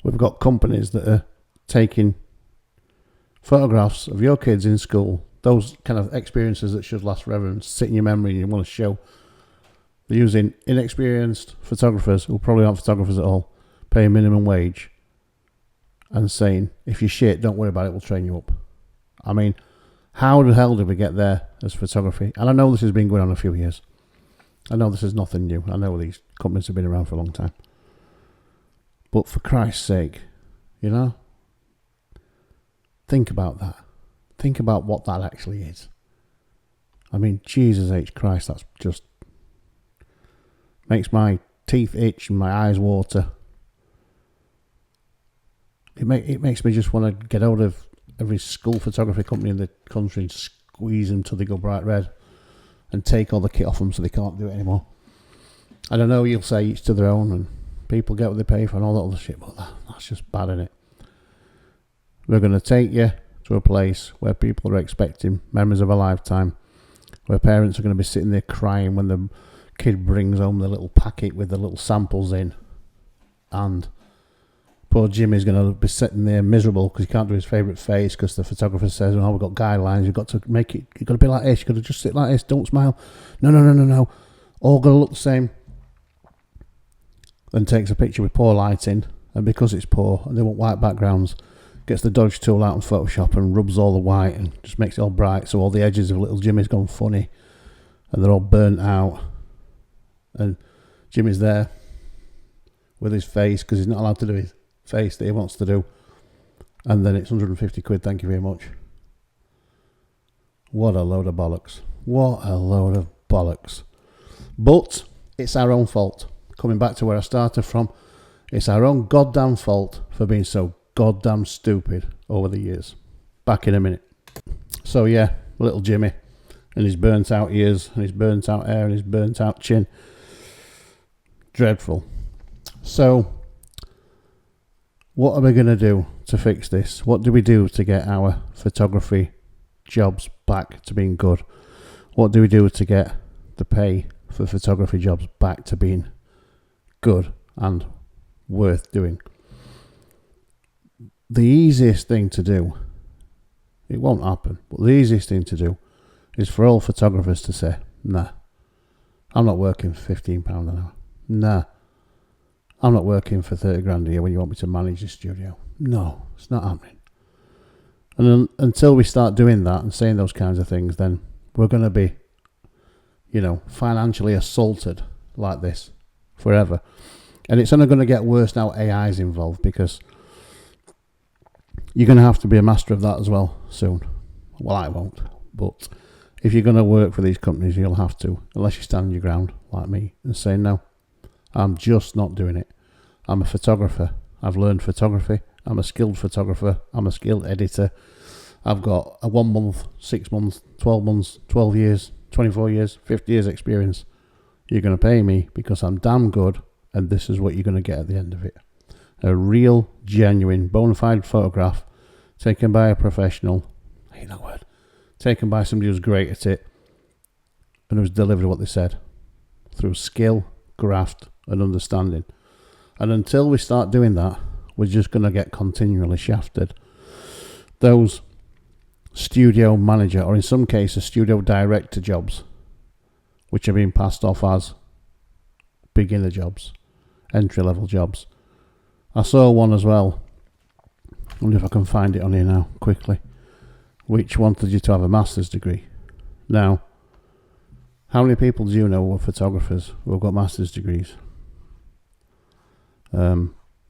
We've got companies that are taking photographs of your kids in school, those kind of experiences that should last forever and sit in your memory and you want to show. They're using inexperienced photographers who probably aren't photographers at all, paying minimum wage and saying, if you're shit, don't worry about it, we'll train you up. I mean, how the hell did we get there as photography? And I know this has been going on a few years. I know this is nothing new. I know these companies have been around for a long time. But for Christ's sake, you know, think about that. Think about what that actually is. I mean, Jesus H. Christ, that's just makes my teeth itch and my eyes water. It makes me just want to get out of every school photography company in the country and squeeze them till they go bright red and take all the kit off them so they can't do it anymore. And I know you'll say each to their own and people get what they pay for and all that other shit, but that's just bad, isn't it? We're going to take you to a place where people are expecting memories of a lifetime, where parents are going to be sitting there crying when the kid brings home the little packet with the little samples in, and poor Jimmy's going to be sitting there miserable because he can't do his favourite face because the photographer says, oh, we've got guidelines, you've got to make it, you've got to be like this, you've got to just sit like this, don't smile, no, all got to look the same. Then takes a picture with poor lighting, and because it's poor and they want white backgrounds, gets the dodge tool out in Photoshop and rubs all the white and just makes it all bright, so all the edges of little Jimmy's gone funny and they're all burnt out, and Jimmy's there with his face because he's not allowed to do his face that he wants to do, and then it's 150 quid, thank you very much. What a load of bollocks. What a load of bollocks. But it's our own fault. Coming back to where I started from, it's our own goddamn fault for being so goddamn stupid over the years. Back in a minute. So yeah, little Jimmy and his burnt out ears and his burnt out hair and his burnt out chin. Dreadful. So what are we going to do to fix this? What do we do to get our photography jobs back to being good? What do we do to get the pay for photography jobs back to being good and worth doing? The easiest thing to do, it won't happen, but the easiest thing to do is for all photographers to say, nah, I'm not working for £15 an hour. Nah, I'm not working for 30 grand a year when you want me to manage the studio. No, it's not happening. And until we start doing that and saying those kinds of things, then we're going to be, financially assaulted like this forever. And it's only going to get worse now AI's involved, because you're going to have to be a master of that as well soon. Well, I won't. But if you're going to work for these companies, you'll have to, unless you stand your ground like me and say, no, I'm just not doing it. I'm a photographer. I've learned photography. I'm a skilled photographer. I'm a skilled editor. I've got a 1 month, 6 months, 12 months, 12 years, 24 years, 50 years experience. You're going to pay me because I'm damn good, and this is what you're going to get at the end of it. A real, genuine, bona fide photograph taken by a professional, I hate that word, taken by somebody who's great at it and who's delivered what they said through skill, graft and understanding. And until we start doing that, we're just going to get continually shafted. Those studio manager, or in some cases studio director jobs, which are being passed off as beginner jobs, entry-level jobs. I saw one as well, I wonder if I can find it on here now quickly, which wanted you to have a master's degree. Now, how many people do you know who are photographers who have got master's degrees?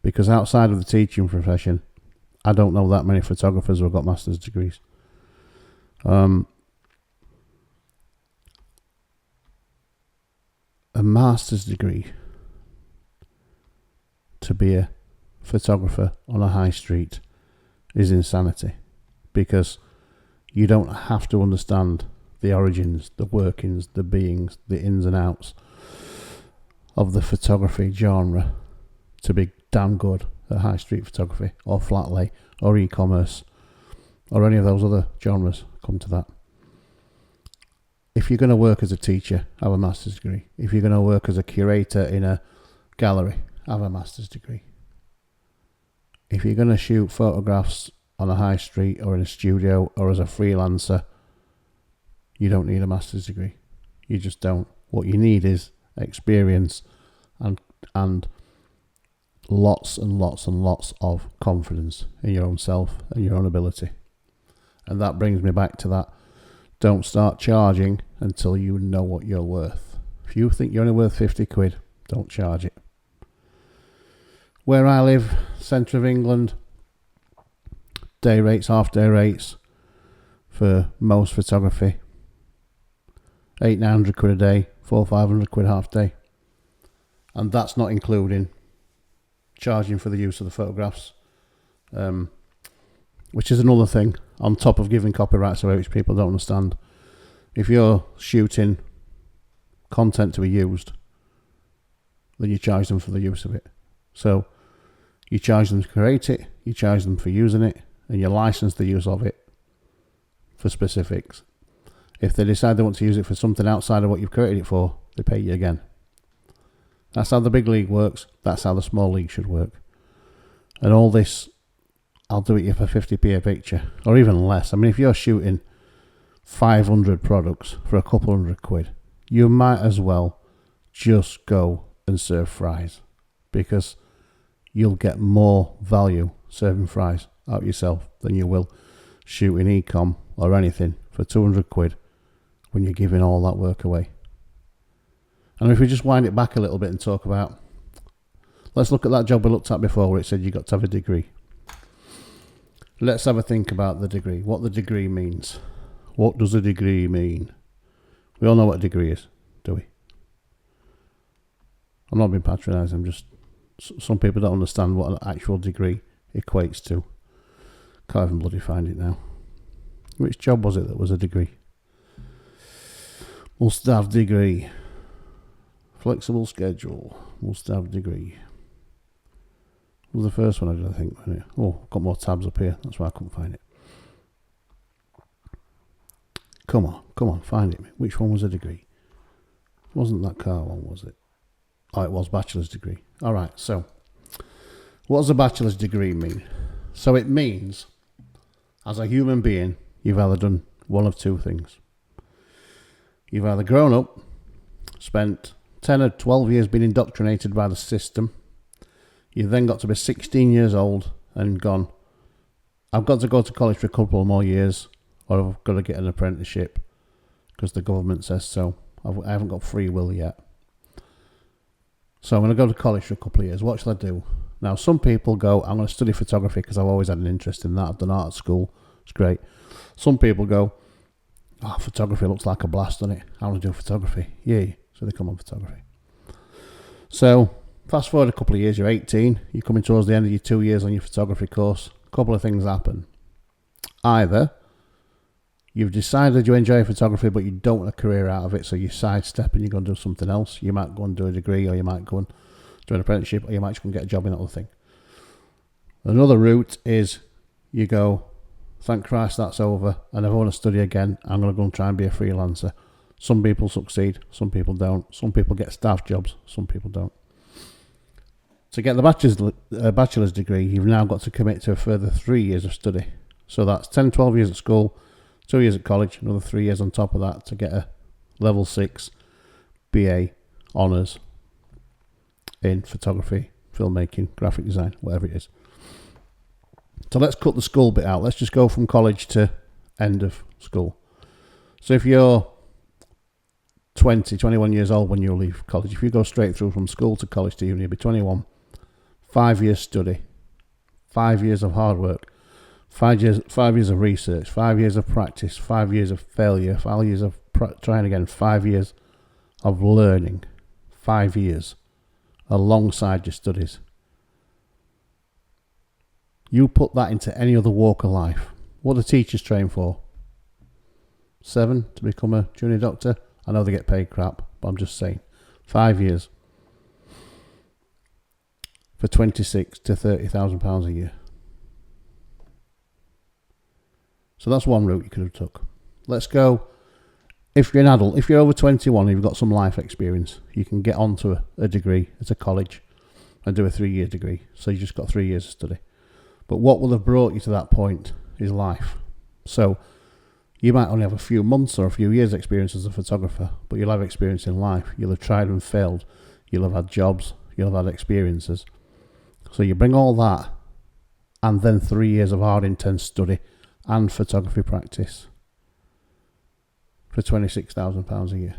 Because outside of the teaching profession, I don't know that many photographers who have got master's degrees. A master's degree to be a photographer on a high street is insanity, because you don't have to understand the origins, the workings, the beings, the ins and outs of the photography genre to be damn good at high street photography or flat lay or e-commerce or any of those other genres. Come to that. If you're going to work as a teacher, have a master's degree. If you're going to work as a curator in a gallery, have a master's degree. If you're going to shoot photographs on a high street or in a studio or as a freelancer, you don't need a master's degree. You just don't. What you need is experience and lots and lots and lots of confidence in your own self and your own ability. And that brings me back to that. Don't start charging until you know what you're worth. If you think you're only worth 50 quid, don't charge it. Where I live, centre of England, day rates, half day rates for most photography, 800-900 quid a day, 400-500 quid half day. And that's not including charging for the use of the photographs, which is another thing on top of giving copyrights away, which people don't understand. If you're shooting content to be used, then you charge them for the use of it. So you charge them to create it, you charge them for using it, and you license the use of it for specifics. If they decide they want to use it for something outside of what you've created it for, they pay you again. That's how the big league works. That's how the small league should work. And all this, I'll do it you for 50p a picture, or even less. I mean, if you're shooting 500 products for a couple hundred quid, you might as well just go and serve fries, because you'll get more value serving fries out yourself than you will shooting e-com or anything for 200 quid when you're giving all that work away. And if we just wind it back a little bit and talk about, let's look at that job we looked at before where it said you got to have a degree. Let's have a think about the degree, what the degree means. What does a degree mean? We all know what a degree is, do we? I'm not being patronising, I'm just, some people don't understand what an actual degree equates to. Can't even bloody find it now. Which job was it that was a degree? Must have degree. Flexible schedule. Must have degree. Was the first one I did, I think. Wasn't it? Oh, I've got more tabs up here. That's why I couldn't find it. Come on, find it. Which one was a degree? It wasn't that car one, was it? Oh, it was bachelor's degree. All right, so what does a bachelor's degree mean? So it means, as a human being, you've either done one of two things. You've either grown up, spent 10 or 12 years being indoctrinated by the system. You then got to be 16 years old and gone, I've got to go to college for a couple more years, or I've got to get an apprenticeship because the government says so. I haven't got free will yet. So I'm going to go to college for a couple of years. What shall I do? Now, some people go, I'm going to study photography because I've always had an interest in that. I've done art at school. It's great. Some people go, oh, photography looks like a blast, doesn't it? I want to do photography. Yay. So they come on photography. So fast forward a couple of years, you're 18. You're coming towards the end of your 2 years on your photography course. A couple of things happen. Either you've decided you enjoy photography, but you don't want a career out of it, so you sidestep and you're going to do something else. You might go and do a degree, or you might go and do an apprenticeship, or you might just go and get a job in that other thing. Another route is you go, thank Christ that's over, and if I want to study again, I'm going to go and try and be a freelancer. Some people succeed, some people don't. Some people get staff jobs, some people don't. To get the bachelor's degree, you've now got to commit to a further 3 years of study. So that's 10, 12 years at school, 2 years at college, another 3 years on top of that to get a level 6 BA honours in photography, filmmaking, graphic design, whatever it is. So let's cut the school bit out. Let's just go from college to end of school. So if you're 20, 21 years old when you leave college, if you go straight through from school to college to uni, you'll be 21. 5 years study, 5 years of hard work, 5 years of research, 5 years of practice, 5 years of failure, 5 years of trying again, 5 years of learning, 5 years alongside your studies. You put that into any other walk of life. What do teachers train for? 7 to become a junior doctor? I know they get paid crap, but I'm just saying. 5 years for £26,000 to £30,000 a year. So that's one route you could have took. Let's go, if you're an adult, if you're over 21 and you've got some life experience, you can get onto a degree at a college and do a 3 year degree. So you just got 3 years of study. But what will have brought you to that point is life. So you might only have a few months or a few years experience as a photographer, but you'll have experience in life. You'll have tried and failed. You'll have had jobs. You'll have had experiences. So you bring all that and then 3 years of hard, intense study and photography practice for £26,000 a year.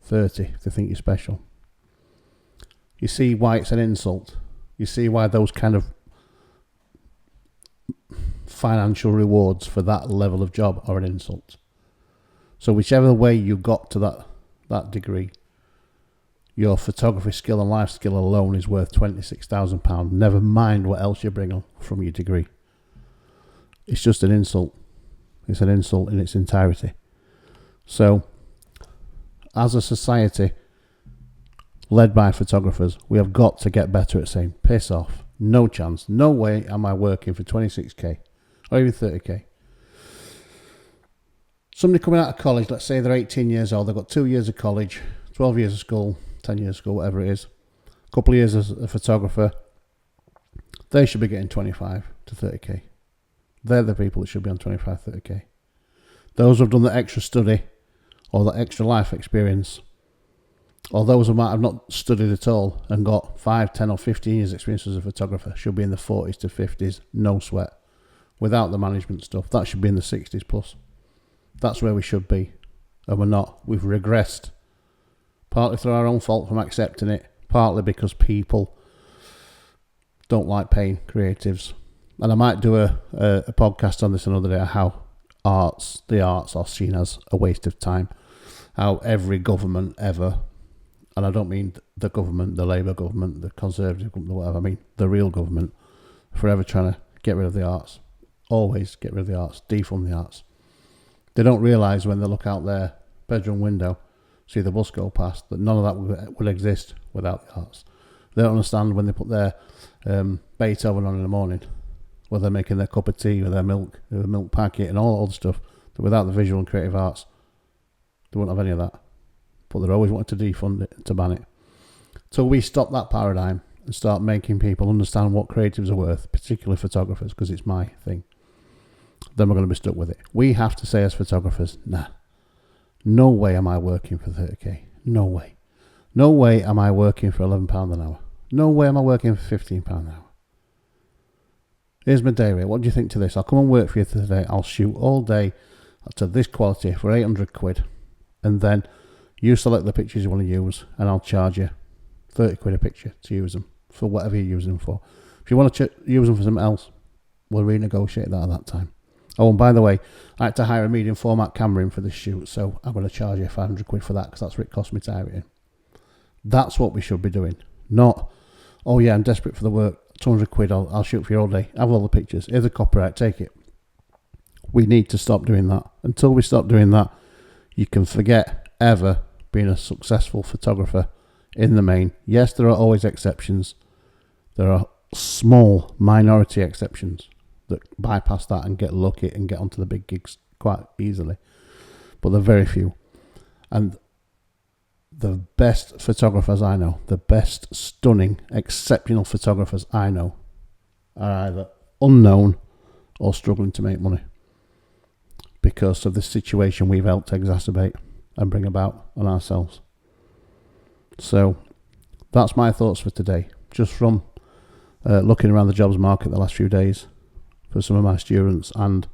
30 if they think you're special. You see why it's an insult. You see why those kind of financial rewards for that level of job are an insult. So whichever way you got to that degree, your photography skill and life skill alone is worth £26,000. Never mind what else you bring on from your degree. It's just an insult. It's an insult in its entirety. So, as a society led by photographers, we have got to get better at saying, piss off, no chance, no way am I working for 26k or even 30k. Somebody coming out of college, let's say they're 18 years old, they've got 2 years of college, 12 years of school, 10 years of school, whatever it is, a couple of years as a photographer, they should be getting 25 to 30k. They're the people that should be on 25, 30k. Those who have done the extra study or the extra life experience, or those who might have not studied at all and got 5, 10 or 15 years experience as a photographer should be in the 40s to 50s, no sweat. Without the management stuff, that should be in the 60s plus. That's where we should be, and we're not. We've regressed, partly through our own fault from accepting it, partly because people don't like paying creatives. And I might do a podcast on this another day, how the arts are seen as a waste of time. How every government ever, and I don't mean the government, the Labour government, the Conservative government, whatever, I mean the real government, forever trying to get rid of the arts. Always get rid of the arts, defund the arts. They don't realise when they look out their bedroom window, see the bus go past, that none of that would exist without the arts. They don't understand when they put their Beethoven on in the morning, where they're making their cup of tea with their milk packet and all the stuff, that without the visual and creative arts, they wouldn't have any of that. But they're always wanting to defund it, to ban it. So we stop that paradigm and start making people understand what creatives are worth, particularly photographers, because it's my thing. Then we're going to be stuck with it. We have to say as photographers, nah, no way am I working for 30k. No way. No way am I working for £11 an hour. No way am I working for £15 an hour. Here's my day rate. What do you think to this? I'll come and work for you today. I'll shoot all day to this quality for 800 quid. And then you select the pictures you want to use and I'll charge you 30 quid a picture to use them for whatever you're using them for. If you want to use them for something else, we'll renegotiate that at that time. Oh, and by the way, I had to hire a medium format camera in for this shoot, so I'm going to charge you 500 quid for that because that's what it cost me to hire it in. That's what we should be doing. Not, oh yeah, I'm desperate for the work, 200 quid, I'll shoot for you all day. Have all the pictures. Here's the copyright, take it. We need to stop doing that. Until we stop doing that, you can forget ever being a successful photographer in the main. Yes, there are always exceptions. There are small minority exceptions that bypass that and get lucky and get onto the big gigs quite easily. But they're very few. And the best photographers I know, the best stunning, exceptional photographers I know, are either unknown or struggling to make money because of the situation we've helped exacerbate and bring about on ourselves. So that's my thoughts for today, just from looking around the jobs market the last few days for some of my students and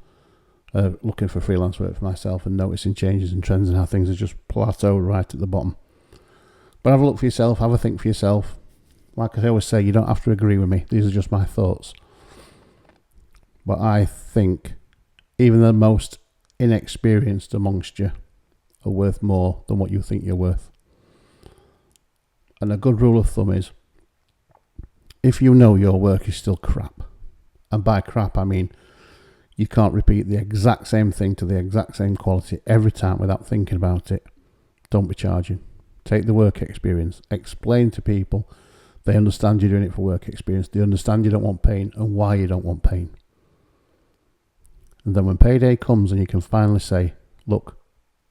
looking for freelance work for myself and noticing changes and trends and how things are just plateaued right at the bottom. But have a look for yourself, have a think for yourself. Like I always say, you don't have to agree with me. These are just my thoughts. But I think even the most inexperienced amongst you are worth more than what you think you're worth. And a good rule of thumb is, if you know your work is still crap, and by crap I mean you can't repeat the exact same thing to the exact same quality every time without thinking about it, don't be charging. Take the work experience. Explain to people they understand you're doing it for work experience. They understand you don't want pain and why you don't want pain. And then when payday comes and you can finally say, look,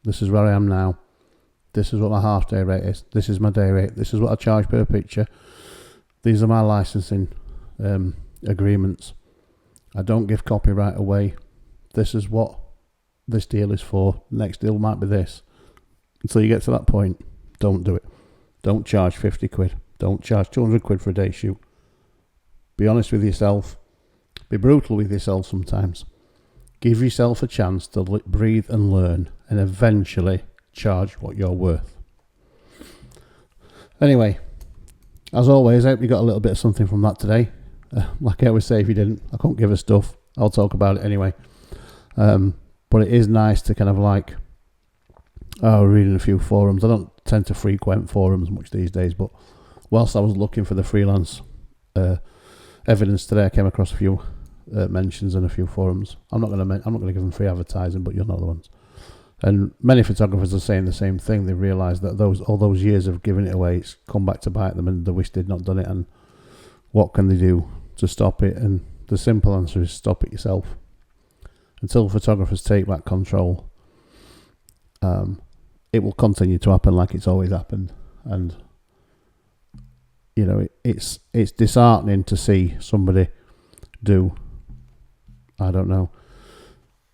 this is where I am now. This is what my half day rate is. This is my day rate. This is what I charge per picture. These are my licensing agreements. I don't give copyright away. This is what this deal is for. Next deal might be this. Until you get to that point, don't do it. Don't charge 50 quid. Don't charge 200 quid for a day shoot. Be honest with yourself. Be brutal with yourself sometimes. Give yourself a chance to breathe and learn, and eventually charge what you're worth. Anyway, as always, I hope you got a little bit of something from that today. Like I always say, if you didn't, I can't give a stuff. I'll talk about it anyway. But it is nice to kind of like, reading a few forums. I don't tend to frequent forums much these days, but whilst I was looking for the freelance evidence today, I came across a few mentions in a few forums. I'm not going to give them free advertising, but you'll know the ones. And many photographers are saying the same thing. They realise that all those years of giving it away, it's come back to bite them, and they wish they'd not done it. And what can they do to stop it? And the simple answer is stop it yourself. Until photographers take back control, it will continue to happen like it's always happened. And you know, it's disheartening to see somebody do, I don't know,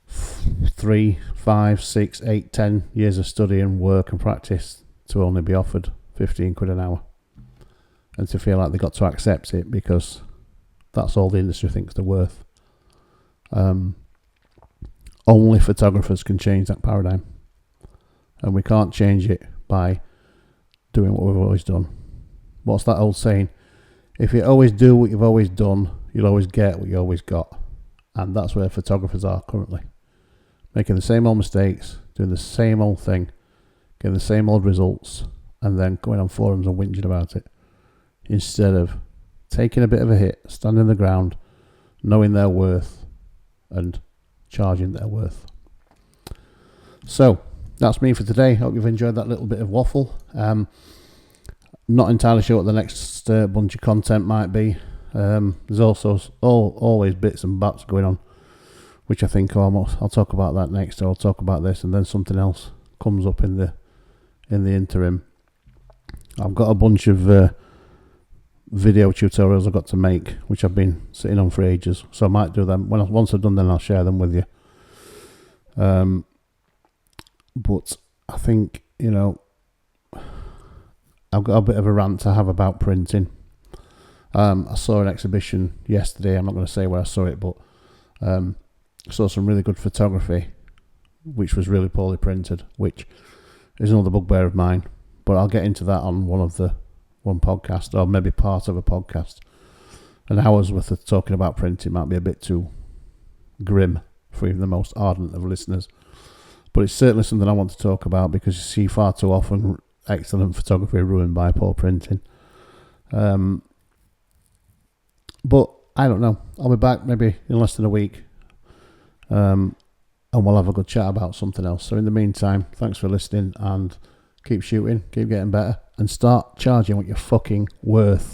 3, 5, 6, 8, 10 years of study and work and practice to only be offered 15 quid an hour, and to feel like they got to accept it because that's all the industry thinks they're worth. Only photographers can change that paradigm, and we can't change it by doing what we've always done. What's that old saying? If you always do what you've always done, you'll always get what you always got. And that's where photographers are currently. Making the same old mistakes, doing the same old thing, getting the same old results, and then going on forums and whinging about it. Instead of taking a bit of a hit, standing the ground, knowing their worth, and charging their worth. So, that's me for today. Hope you've enjoyed that little bit of waffle. Not entirely sure what the next bunch of content might be. There's also always bits and bats going on, which I think I'll talk about that next, or I'll talk about this, and then something else comes up in the interim. I've got a bunch of video tutorials I've got to make, which I've been sitting on for ages, so I might do them. Once I've done them, I'll share them with you. But I think, you know, I've got a bit of a rant to have about printing. I saw an exhibition yesterday. I'm not going to say where I saw it, but I saw some really good photography, which was really poorly printed, which is another bugbear of mine. But I'll get into that on one podcast, or maybe part of a podcast. An hour's worth of talking about printing might be a bit too grim for even the most ardent of listeners. But it's certainly something I want to talk about, because you see far too often excellent photography ruined by poor printing. But I don't know. I'll be back maybe in less than a week, and we'll have a good chat about something else. So in the meantime, thanks for listening, and keep shooting, keep getting better, and start charging what you're fucking worth.